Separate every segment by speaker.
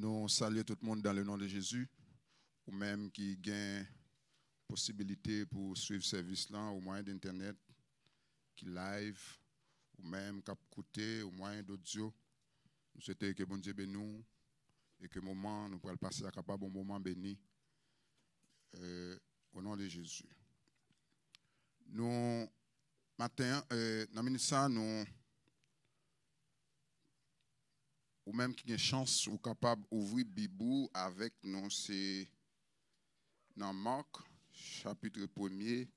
Speaker 1: Nous saluons tout le monde dans le nom de Jésus, ou même qui gagne possibilité pour suivre ce service là au moyen d'internet, qui live, ou même qui écouter au moyen d'audio. Nous souhaitons que bon Dieu bénisse nous et que moment nous pourrons passer à capable un moment béni au nom de Jésus. Nous matin dans ministère nous ou même qui a une chance ou capable d'ouvrir Bible avec nous, c'est dans Marc, chapitre 1er,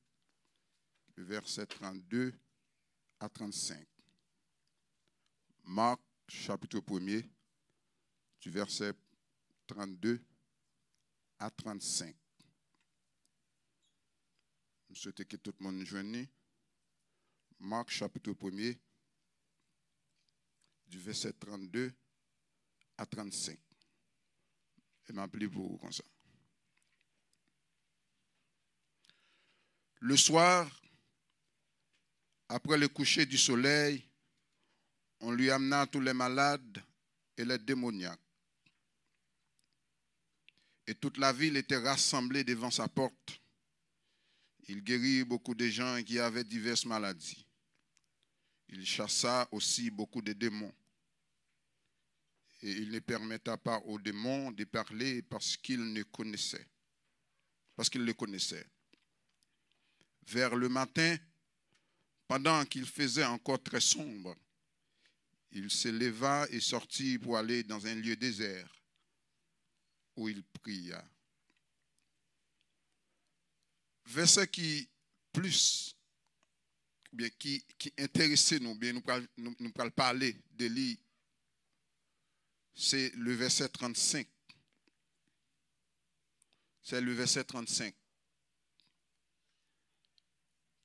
Speaker 1: verset 32 à 35. Marc, chapitre 1er, du verset 32 à 35. Je souhaite que tout le monde joigne. Marc, chapitre 1er, du verset 32 à 35. Et m'appeler pour vous comme ça. Le soir, après le coucher du soleil, on lui amena tous les malades et les démoniaques. Et toute la ville était rassemblée devant sa porte. Il guérit beaucoup de gens qui avaient diverses maladies. Il chassa aussi beaucoup de démons. Et il ne permetta pas aux démons de parler parce qu'ils le connaissaient. Vers le matin, pendant qu'il faisait encore très sombre, il se leva et sortit pour aller dans un lieu désert où il pria. Verset qui intéressait nous, bien nous parle parler de lui, c'est le verset 35. C'est le verset 35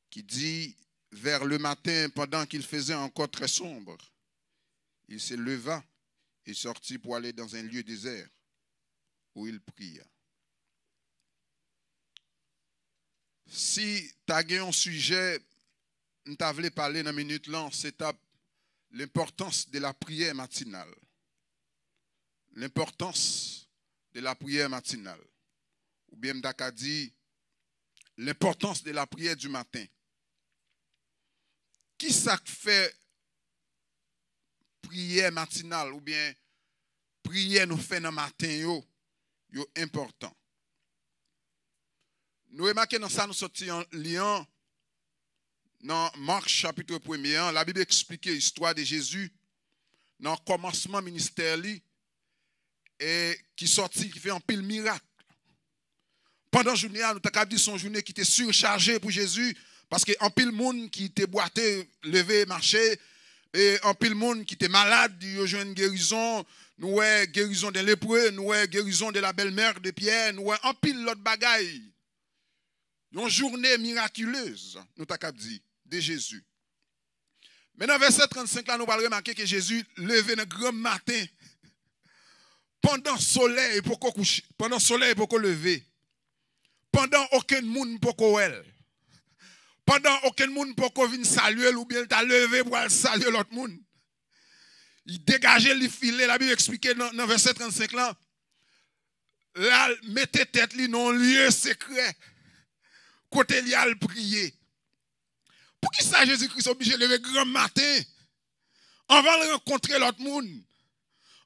Speaker 1: qui dit, vers le matin, pendant qu'il faisait encore très sombre, il se leva et sortit pour aller dans un lieu désert où il pria. Si tu as un sujet, nous t'avons parlé dans une minute là, c'est l'importance de la prière matinale. L'importance de la prière matinale. Ou bien m'daka dit l'importance de la prière du matin. Qui ça fait prière matinale ou bien prière nous fait dans le matin yo important. Nous remarquons dans ça nous sortis en lien dans Marc chapitre 1er, la Bible explique l'histoire de Jésus dans le commencement ministère et qui sortit qui fait un pile miracle. Pendant la journée, nous avons dit son journée qui était surchargée pour Jésus parce qu'un pile monde qui était boité, levé, marché, et un pile monde qui était malade, il y a une guérison, nous avons guérison des lépreux, nous avons guérison de la belle-mère de Pierre, nous avons un pile l'autre bagaille. Une journée miraculeuse, nous avons dit, de Jésus. Maintenant, verset 35, là, nous allons remarquer que Jésus levé dans le grand matin, pendant le soleil pour qu'on couche, pendant le soleil pour qu'on lever. Pendant aucun monde pour qu'on elle. Pendant aucun monde pour qu'on vienne saluer ou bien t'a levé pour saluer l'autre monde. Il dégageait les filets, la Bible expliquait dans verset 35 là. Là, mettez tête li dans un lieu secret. Côté il a le prier. Pour qui ça Jésus-Christ est obligé de lever grand matin? On va le rencontrer l'autre monde.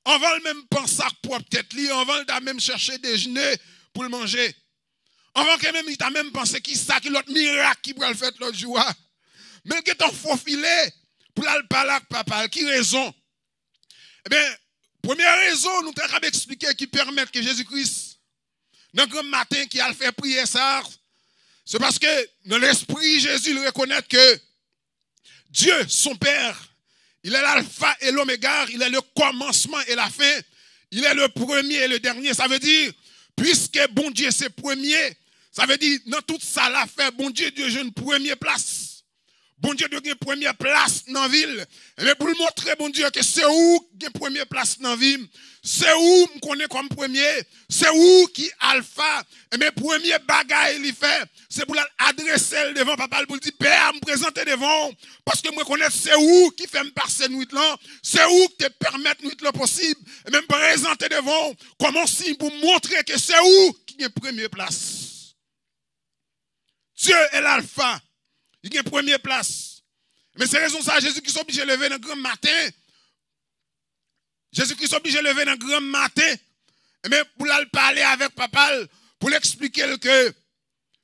Speaker 1: On va même penser à propre tête li, on va même chercher déjeuner pour le manger. On va quand même, il t'a même pensé qui ça, qui l'autre miracle qui pourrait le faire l'autre jour. Mais qui est un faux filet pour le parler avec papa, qui raison? Eh bien, première raison, nous t'avons expliqué qui permet que Jésus-Christ, dans le grand matin, qui a fait prier ça, c'est parce que dans l'esprit, Jésus le reconnaît que Dieu, son Père, il est l'alpha et l'oméga, il est le commencement et la fin, il est le premier et le dernier. Ça veut dire, puisque bon Dieu c'est premier, ça veut dire, dans tout ça, la fait, bon Dieu, Dieu, j'ai une première place. Bon Dieu doit gagner première place dans la ville. Mais pour le montrer, bon Dieu, que c'est où qui première place dans la ville. C'est où me connaît comme premier. C'est où qui alpha. Et mes premiers bagailles il fait. C'est pour l'adresser devant papa, pour lui dire, Père, me présenter devant. Parce que moi connais c'est où qui fait me passer nuit là. C'est où qui te permet nuit là possible. Et même présenter devant. Comment signe pour montrer que c'est où qui est première place. Dieu est l'alpha. Il y a une première place. Mais c'est raison ça, Jésus-Christ est obligé de lever dans le grand matin. Jésus-Christ est obligé de lever dans le grand matin. Mais pour aller parler avec papa, pour l'expliquer que,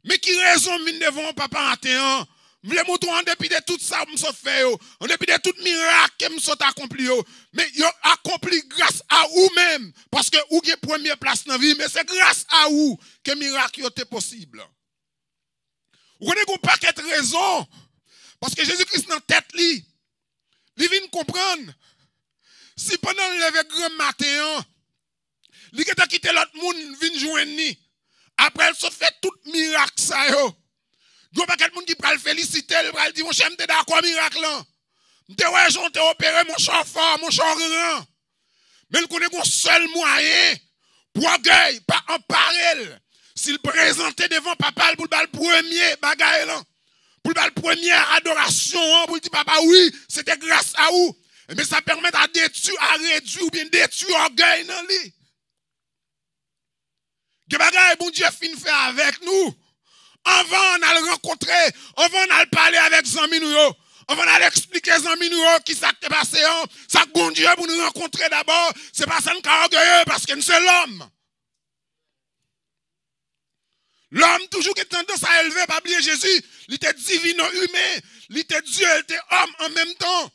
Speaker 1: mais qui raison mine devant papa matin? Je voulais montrer en dépit de tout ça que je fait, en dépit de tout miracle que je accompli, mais il a accompli grâce à vous-même. Parce que vous avez première place dans la vie, mais c'est grâce à vous que le miracle était possible. Vous connaissez un paquet de raisons. Parce que Jésus-Christ dans la tête, il vient comprendre. Si pendant le lever grand matin, il a quitté l'autre monde, il vient joindre. Après, il se fait tout miracle. Il n'y a pas quelqu'un qui peut le féliciter. Il va dire, mon cher, je suis d'accord miracle. Je t'ai opéré mon char fort, mon char grand. Mais il connaît un seul moyen pour orgueil, pas en parler. S'il présentait devant papa pour le premier bagaille là, pour le première adoration, pour dire papa oui, c'était grâce à vous. Mais ça permet à détruire, à réduire ou bien détruire l'orgueil dans lui. Que bagaille bon Dieu fin fait avec nous. Avant on a le rencontrer, avant on a le parler avec Zami nous, avant on a l'expliquer Zami nous qui s'est passé, ça bon Dieu pour nous rencontrer d'abord, c'est pas ça nous orgueilleux parce que nous c'est l'homme. L'homme toujours qui a tendance à élever, pas oublier Jésus, il était divin humain, il était Dieu, il était homme en même temps.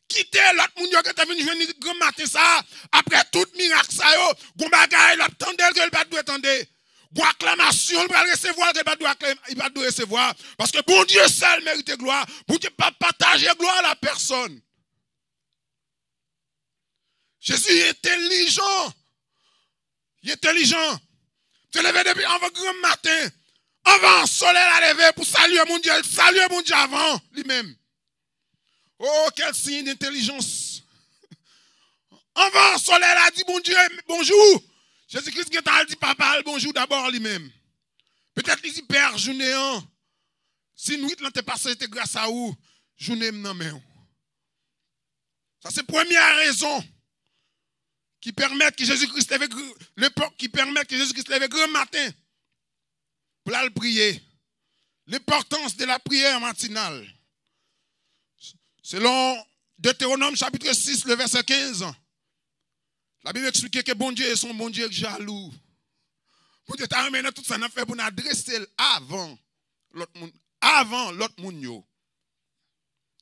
Speaker 1: Quitter l'autre monde qui était venu jouer grand matin ça, après tout miracle ça yo, gon bagaille l'attendait que il pas doit attendre. Gon acclamation, il va recevoir qu'il pas doit recevoir parce que bon Dieu seul mérite gloire, bon Dieu pas partager gloire à la personne. Jésus est intelligent. Il est intelligent. Tu levé depuis avant grand matin. Avant le soleil à lever pour saluer mon Dieu. Saluer mon Dieu avant lui-même. Oh, quel signe d'intelligence. Avant le soleil a dit mon Dieu, bonjour. Jésus-Christ qui a dit papa, bonjour d'abord lui-même. Peut-être qu'il dit Père, journée en. Si nuit l'an t'est passé, c'était grâce à vous. Journée non mais. Ça c'est la première raison. Qui permettent que Jésus-Christ lève grand matin pour aller prier. L'importance de la prière matinale. Selon Deutéronome chapitre 6, le verset 15, la Bible explique que bon Dieu est son bon Dieu jaloux. Bon Dieu t'a ramené tout ça, n'a fait pour nous adresser avant l'autre monde. Avant l'autre monde.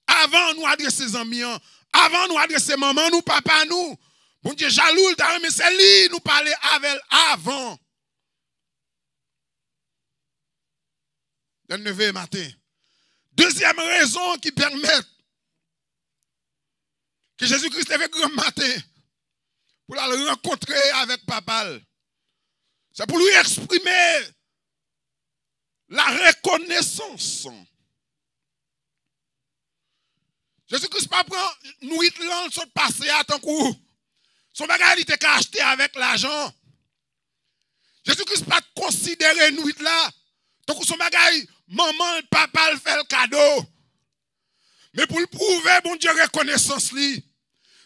Speaker 1: Avant nous adresser les amis, avant nous adresser maman, nous, papa, nous. Bon Dieu jaloux, mais c'est lui nous parler avec avant. Le 9 matin. Deuxième raison qui permet que Jésus-Christ lève grand matin pour le rencontrer avec papa. C'est pour lui exprimer la reconnaissance. Jésus-Christ pas prend nuit là, il saute passer à ton coup. Son bagage il était acheté avec l'argent. Jésus-Christ pas considéré nuit là. Donc son bagage, maman, papa le fait le cadeau. Mais pour le prouver, bon Dieu, reconnaissance li.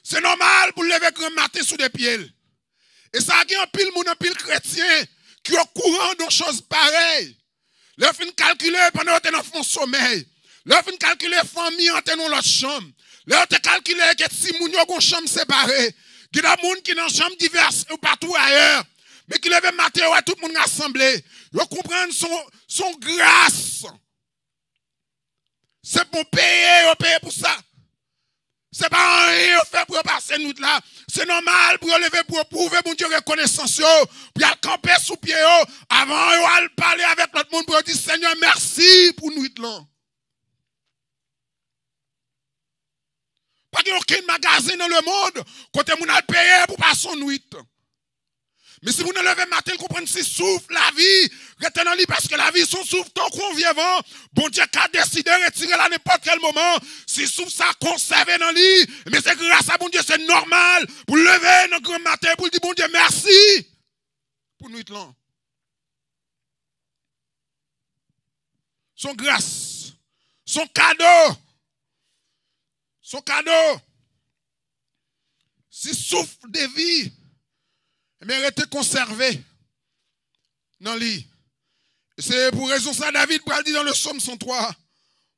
Speaker 1: C'est normal pour lever grand matin sous des pieds. Et ça a un pile moun, un pile chrétien qui est au courant de choses pareilles. Leur fin calculer pendant que dans son sommeil. Leur fin calculer famille en tenant l'autre chambre. Leur te calculer que si moun yo gon chambre séparée. Il y a des gens qui sont dans chambre diverses ou partout ailleurs. Mais qui lèvent matin, tout le monde rassemblé. Ils comprennent son grâce. C'est pour payer pour ça. C'est pas rien fait pour passer nous là. C'est normal pour lever pour prouver mon Dieu reconnaissance. Pour aller camper sous pied avant de parler avec l'autre monde pour dire Seigneur merci pour nous là. Pas qu'il y a aucun magasin dans le monde côté mon a payé pour passer son nuit. Mais si vous ne levez matin, vous comprenez, c'est souffle, la vie, retenez lit parce que la vie, son souffle, tant qu'on vient avant, bon Dieu qui a décidé de retirer à n'importe quel moment, si souffle ça conservé dans le lit, mais c'est grâce à bon Dieu, c'est normal, pour lever dans le grand matin, pour dire bon Dieu, merci, pour nous être là. Son grâce, son cadeau, si souffle de vie, mais rester conservé dans le lit. C'est pour raison ça, David dit dans le psaume 103,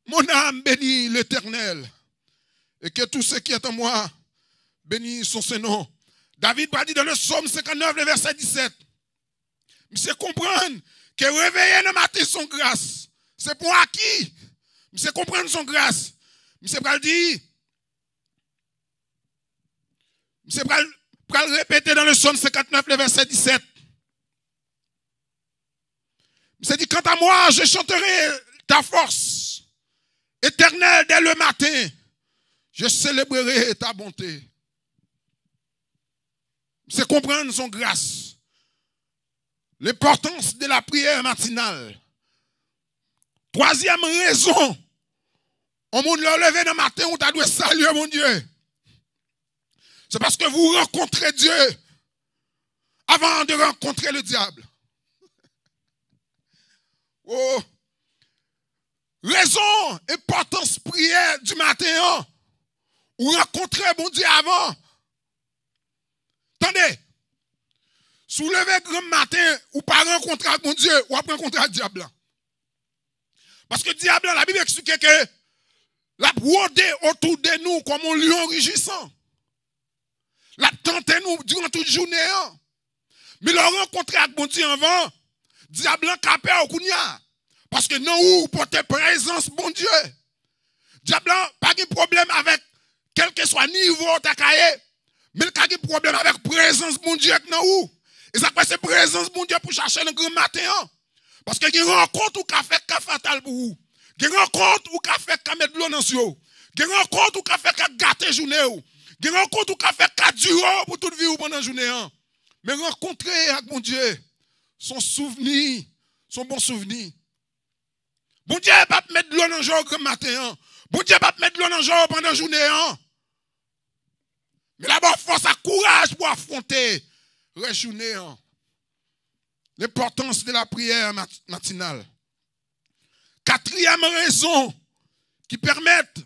Speaker 1: mon âme bénit l'Éternel, et que tout ce qui est en moi bénit son Saint-Nom. David dit dans le psaume 59, le verset 17, monsieur comprendre que réveiller le matin son grâce, c'est pour acquis. Monsieur comprendre son grâce. Monsieur dit, monsieur le répéter dans le psaume 59, le verset 17. Il dit, quant à moi, je chanterai ta force éternelle dès le matin. Je célébrerai ta bonté. C'est comprendre son grâce. L'importance de la prière matinale. Troisième raison. On m'a levé le matin, on t'a dû saluer mon Dieu. C'est parce que vous rencontrez Dieu avant de rencontrer le diable. Oh. Raison, importance prière du matin. Ou rencontrer mon Dieu avant. Attendez. Soulever grand matin ou pas rencontrer mon Dieu ou après rencontrer le diable. Parce que le diable, la Bible explique que la rôdé autour de nous comme un lion rugissant. La tente nous durant toute journée. Mais le rencontrer avec mon Dieu avant, diable capé au kounia. Parce que non, ou porter présence, bon Dieu. Diable pas de problème avec quel que soit niveau ta cahier, mais il a de problème avec présence, bon Dieu, non ou. Et ça c'est présence, bon Dieu, pour chercher le grand matin. Parce que il y a une rencontre où qu'a fait qu'a fatal pour vous. Il y a une rencontre où qu'a fait qu'a mettre de l'eau dans le il y a une rencontre où qu'a fait qu'a gâter journée. Il y a une rencontre où qu'a fait qu'a durer pour toute vie ou pendant la journée. Mais rencontrer avec mon Dieu, son souvenir, son bon souvenir. Bon Dieu va te mettre de l'eau dans le jour grand matin. Bon Dieu va te mettre de l'eau dans le jour pendant la journée. Mais d'abord, force à courage pour affronter la journée. L'importance de la prière matinale. Quatrième raison qui permet de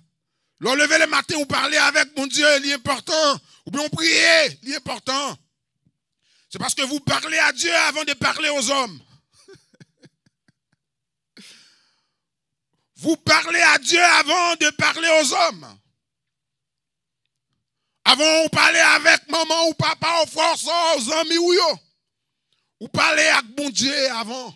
Speaker 1: lever le matin ou parler avec mon Dieu, l'important, ou bien prier, l'important. C'est parce que vous parlez à Dieu avant de parler aux hommes. Vous parlez à Dieu avant de parler aux hommes. Avant, vous parlez avec maman ou papa, ou force, aux amis ou yo. Vous parlez avec mon Dieu avant.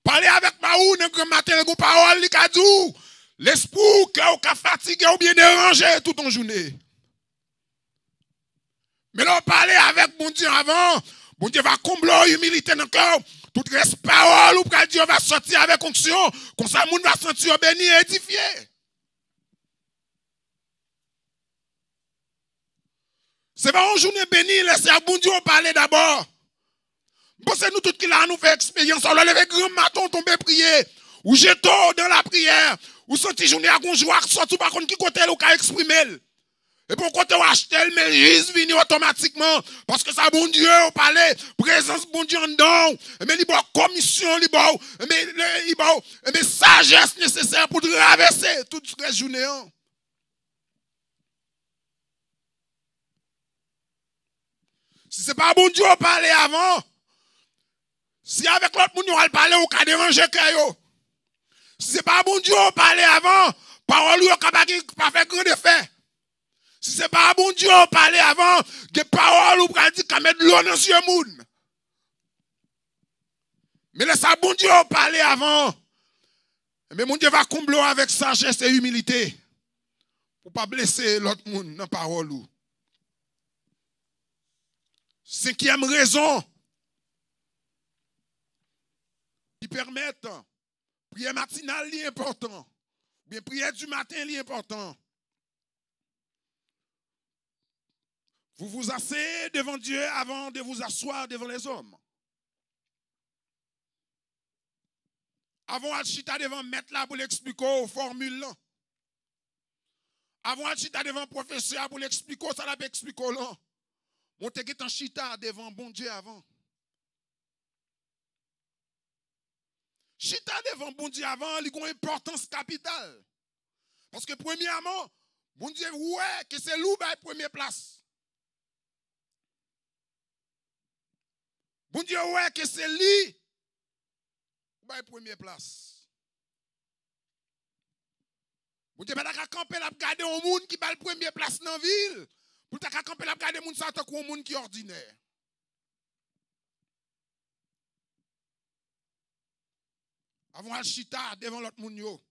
Speaker 1: Parlez avec Maou, le matin, le parole, le kadou. L'esprit que vous avez fatigué ou bien dérangé toute en journée. Mais là, parlez avec mon Dieu avant. Mon Dieu va combler l'humilité dans le cœur. Toute parole ou Dieu va sortir avec onction. Comme ça, le monde va se sentir béni et édifié. C'est pas une journée bénie, laissez à bon Dieu parler d'abord. C'est nous tous qui là nous fait expérience. On lever grand matin, tomber prier. Ou jeter dans la prière. Ou sortir journée à gonjoie, sortir par contre qui côté ou qu'à exprimer. Et pour côté ou acheter, mais juste venir automatiquement. Parce que ça, bon Dieu, on parlait, présence, bon Dieu en dedans. Mais il y a commission, il y a sagesse nécessaire pour traverser toute la journée. Si ce n'est pas bon Dieu, on parlait avant. Si avec l'autre monde, on parler, on va déranger. Si ce n'est pas bon Dieu, on parlait avant. Parole, on va pas faire grand effet. Si ce n'est pas bon Dieu, on parlait avant. Des paroles, on va dire qu'on met de l'eau dans ce monde. Mais laissez bon Dieu, on parlait avant. Mais mon Dieu va combler avec sagesse et humilité. Pour ne pas blesser l'autre monde dans la parole. Cinquième raison qui permettent prière matinale est important. Bien prière du matin est important. Vous vous asseyez devant Dieu avant de vous asseoir devant les hommes. Avant de chita devant mettre là pour l'expliquer aux formules là. Avant de chita devant professeur pour l'expliquer, ça l'a expliqué là. Montez en chita devant bon Dieu avant. Chita devant bon Dieu avant, il a une importance capitale. Parce que premièrement, bon Dieu, ouais, que c'est lui qui a première place. Bon Dieu, ouais, que c'est lui qui a première place. Bon Dieu, pas qu'à camper la garder un monde qui a la première place dans la ville. Pour ta camper la garder un monde ça tant un monde qui est ordinaire. Avant al chita devant l'autre monde yo.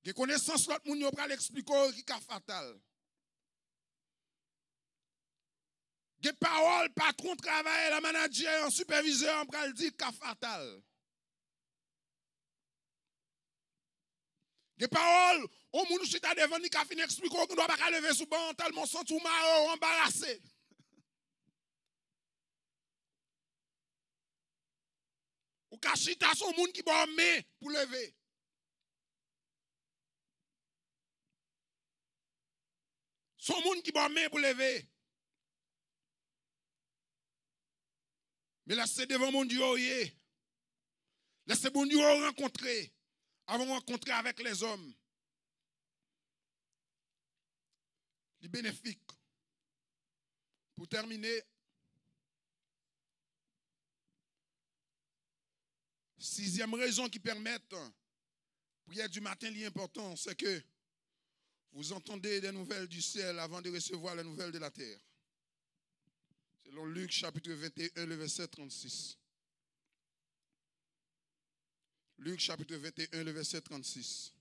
Speaker 1: Des connaissances l'autre monde yo pour l'expliquer qui est fatal. Des paroles patron travail, la manager, un superviseur pour dire qui est fatal. Des paroles au monde chita devant ni ka fin expliquer qu'on doit pas lever sous banc tellement sent tout mal embarrassé. Ou ka chita son monde qui bon mais pour lever. Son monde qui bon mais pour lever. Mais laissez devant mon Dieu, laissez mon Dieu rencontrer, avant de rencontrer avec les hommes. Les bénéfiques. Pour terminer, sixième raison qui permet, prière du matin, l'important, c'est que vous entendez des nouvelles du ciel avant de recevoir les nouvelles de la terre. Selon Luc chapitre 21, le verset 36. Luc chapitre 21, le verset 36.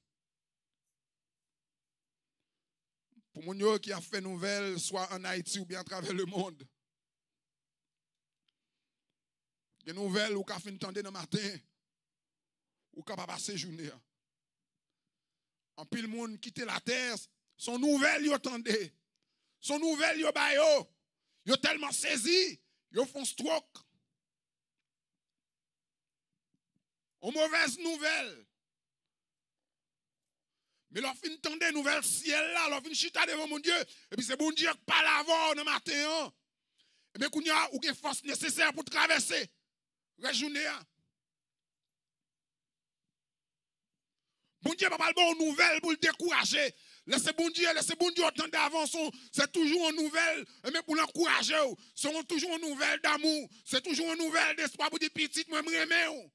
Speaker 1: Pour mon qui a fait nouvelle, soit en Haïti ou bien à travers le monde. Des nouvelles ou qu'a fait entendre dans le matin, ou qu'a pas passé journée. En pile monde quitte la terre, son nouvelle yo tendez. Son nouvelle yo ba yo. Yo tellement saisi, yo font stroke. Une mauvaise nouvelle. Mais leur fin tendez nouvelle ciel là, leur fin chita devant mon Dieu, et puis c'est bon Dieu qui parle avant dans matin. Et bien qu'on y a ou une force nécessaire pour traverser la journée. Bon Dieu pas parler bonne nouvelle pour le décourager. Laissez bon Dieu attendre avant, c'est toujours une nouvelle, mais pour l'encourager, c'est toujours une nouvelle d'amour, c'est toujours une nouvelle d'espoir pour dire petit, moi, je m'aime,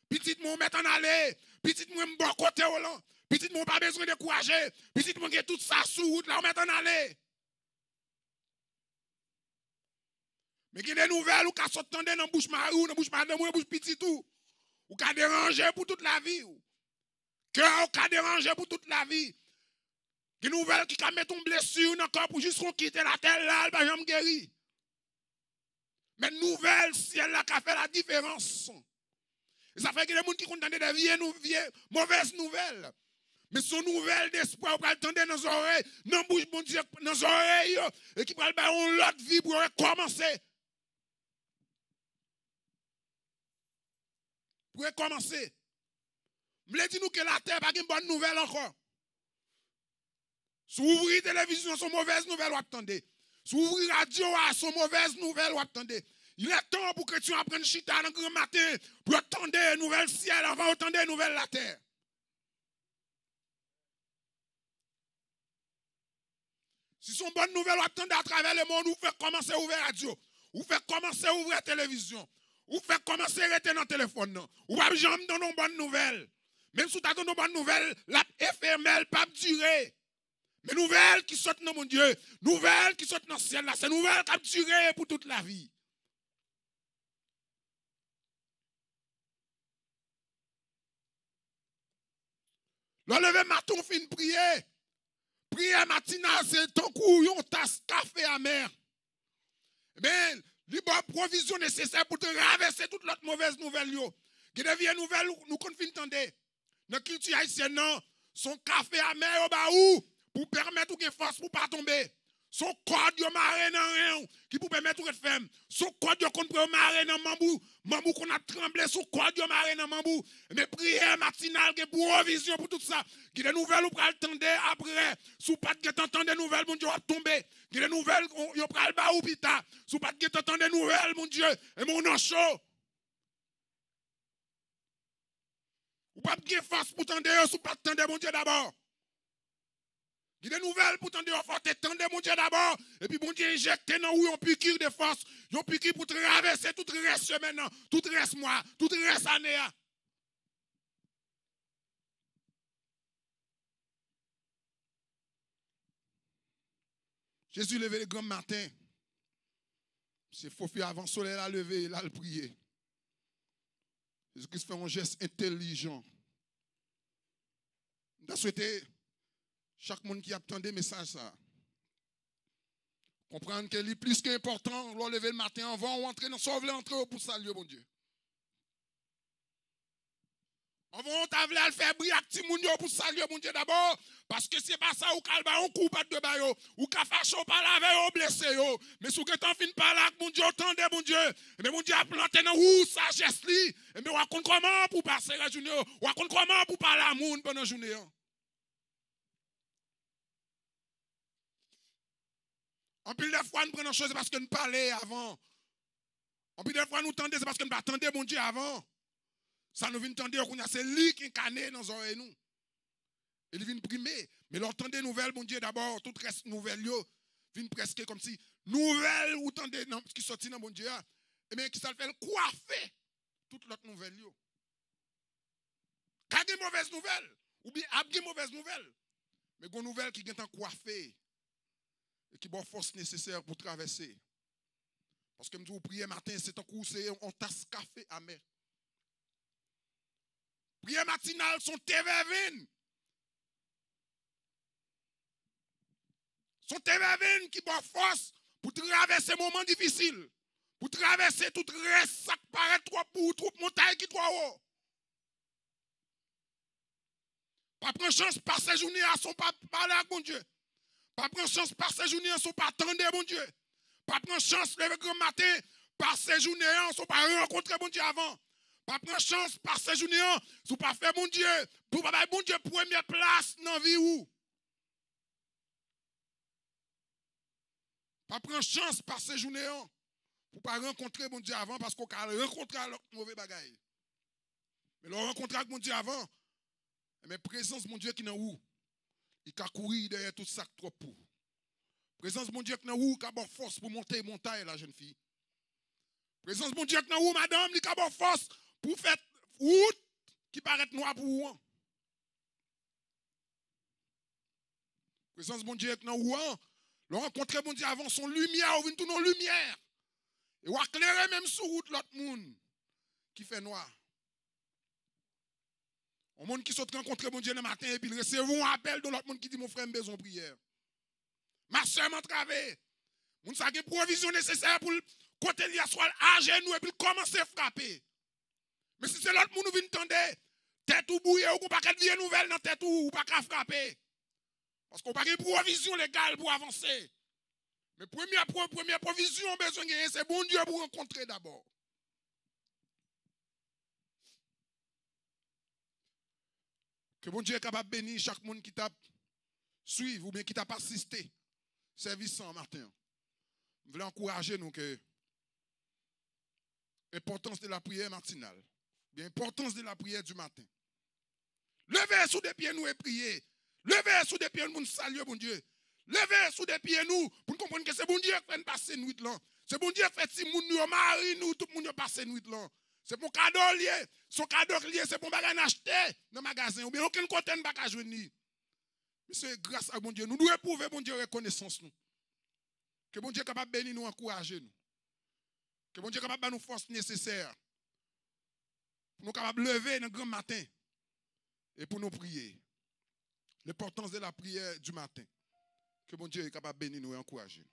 Speaker 1: petit, moi, mettre en aller, petit, moi, je bon côté, petit, moi, pas besoin de décourager, petit, moi, tout ça sous route, là, on met en aller. Mais il y a des nouvelles, ou qui sont dans la bouche mari, dans la bouche madame, dans la bouche petit, tout, ou qui déranger pour toute la vie, cœur qui déranger pour toute la vie. Une nouvelle qui met une blessure dans le corps pour juste qu'on quitte la terre là, elle va jamais guérir. Mais une nouvelle, si elle a fait la différence. Et ça fait que les gens qui contentent des vieilles, mauvaises nouvelles. Mais son nouvelle d'espoir, pour attendre dans nos oreilles, dans la bouche, bon Dieu, dans nos oreilles, et qui va avoir une autre vie pour recommencer. Pour recommencer. Je me dis nous que la terre n'a pas une bonne nouvelle encore. Si vous ouvrez la télévision, son mauvaise nouvelle, vous attendez. Si vous ouvrez la radio, son mauvaise nouvelle, vous attendez. Il est temps pour que tu apprennes chita dans le grand matin pour attendre une nouvelle ciel avant d'attendre une nouvelle la terre. Si son bonne nouvelle, vous attendez à travers le monde, vous faites commencer à ouvrir la radio. Vous faites commencer à ouvrir la télévision. Vous faites commencer à rester dans le téléphone. Vous ne jamais donner une bonne nouvelle. Même si vous avez une bonne nouvelle, la éphémère pas durer. Mais nouvelles qui sortent dans mon Dieu, nouvelles qui sortent dans le ciel, là, c'est nouvelles qui ont duré pour toute la vie. Le lever matin, on fait une prière. Prière matinale, c'est ton coup, yon tasse café amer. Mais, il y a une provision nécessaire pour te traverser toute l'autre mauvaise nouvelle. Il y a des nouvelles, nous confine tendre. Dans la culture haïtienne, son café amer au bas où? Pour permettre aux force pour ne pas tomber. Son corps de maré dans rien qui peut permettre de faire. Son corps de contre maré dans mambou. Mambou qu'on a tremblé, son corps de maré dans mambou. Mais prière matinale, qui provision pour tout ça. Qui des nouvelles ou pral tendre après. Sous pas de t'entendre des nouvelles, mon Dieu, va tomber. Qui des nouvelles, on pral ba ou pita. Sous pas de t'entendre des nouvelles, mon Dieu. Et mon nom chaud. Ou pas de face pour tendre, sous pas de tendre, mon Dieu, d'abord. Il y a des nouvelles pour tendre, il faut tendre, mon Dieu, d'abord. Et puis, mon Dieu, injecter dans où on piqûre de force. On piqûre pour traverser tout le reste semaine, tout le reste mois, tout le reste année. Jésus levé le grand matin. C'est faux avant le soleil à lever, il a le prier. Jésus-Christ fait un geste intelligent. Je souhaite chaque monde qui attend des messages ça. Comprendre que c'est plus qu'important, l'on lever le matin avant, ou entrer dans sauver l'entrée pour saluer mon Dieu. On va t'aveler à le faire briller pour saluer mon Dieu d'abord. Parce que c'est pas ça ou calba on coupe de bayo. Ou ka fâche pas laver ou blessé yo. Mais si vous êtes fin par là, mon Dieu, attendez mon Dieu. Mais mon Dieu a planté dans où sagesse li. Mais on raconte comment pour passer la journée. On raconte comment pour parler à monde pendant la journée. En pile de fois, nous prenons choses parce que nous parlons avant. En pile de fois, nous tendons, c'est parce que nous attendons mon Dieu avant. Ça nous vient tendre qu'on a c'est lui qui incarné dans nos oreilles nous. Il vient primer. Mais l'entendez nouvelles, mon Dieu, d'abord, tout reste nouvelle, vient presque comme si nouvelle ou tendez ce qui sortit dans mon Dieu. Et bien, qui ça fait coiffer toute l'autre nouvelle. Quand il y a mauvaise nouvelle, ou bien il y a mauvaise nouvelle, mais il y a une nouvelle qui est en coiffé et qui a force nécessaire pour traverser. Parce que nous prions matin, c'est un coup, c'est on tasse café amer. Prière matinale, son TV20. Son TV20 qui a force pour traverser un moment difficile. Pour traverser tout reste, ça paraît trop pour trop montagne qui trop haut. Pas prendre chance par ces journées à son pas parler avec mon Dieu. Pas prendre chance par ces journées à son pas attendre mon Dieu. Pas prendre chance le grand matin par ces journées à son pas rencontrer mon Dieu avant. Pas prendre chance par ces journées à son pas faire mon Dieu. Pour pas mon Dieu première place dans la vie où. Pas prendre chance par ces journées à pour pas rencontrer mon Dieu avant parce qu'on a rencontré un mauvais bagaille. Mais le rencontrer avec mon Dieu avant, mais présence mon Dieu qui est où? Il a couru derrière tout ça trop pour. Présence mon Dieu qui est où? Il a force pour monter montagne la jeune fille. Présence mon Dieu qui est où madame? Il a force pour faire route qui paraît noire pour vous. Présence mon Dieu qui est où? Le rencontrer mon Dieu avant son lumière, ou vient tout nos lumière. Et ou éclairer même sur route l'autre monde qui fait noir. Un monde qui saute rencontrer mon Dieu le matin et puis il recevra un appel de l'autre monde qui dit mon frère, besoin de prière. Ma soeur m'a travaillé. Mon sa une provision nécessaire pour côté li soit à genoux et puis commencer à frapper. Mais si c'est l'autre monde qui vient tendre, tête ou bouillé ou pas qu'elle vie nouvelle dans tête ou pas qu'à frapper. Parce qu'on n'a pas de provision légale pour avancer. Mais première provision, besoin de c'est bon Dieu pour rencontrer d'abord. Que bon Dieu est capable de bénir chaque monde qui t'a suivi ou bien qui t'a assisté. Service en matin. Je voulais encourager nous que l'importance de la prière matinale, l'importance de la prière du matin. Levez sous des pieds nous et prier. Levez sous des pieds nous saluer mon Dieu. Levez sous des pieds nous pour comprendre que c'est bon Dieu qui fait passer nuit là. C'est bon Dieu qui fait si nous mari nous tout le monde passer nuit là. C'est pour cadeau lié, son cadeau lié, c'est pour bagage acheter dans le magasin ou bien aucun côté ne pas joindre. Mais c'est grâce à bon Dieu, nous devons éprouver bon Dieu reconnaissance nous. Que bon Dieu est capable de bénir nous, encourager nous. Que bon Dieu est capable de nous force nécessaire pour nous capables de lever dans le grand matin et pour nous prier. L'importance de la prière du matin. Que bon Dieu est capable de bénir nous et encourager nous.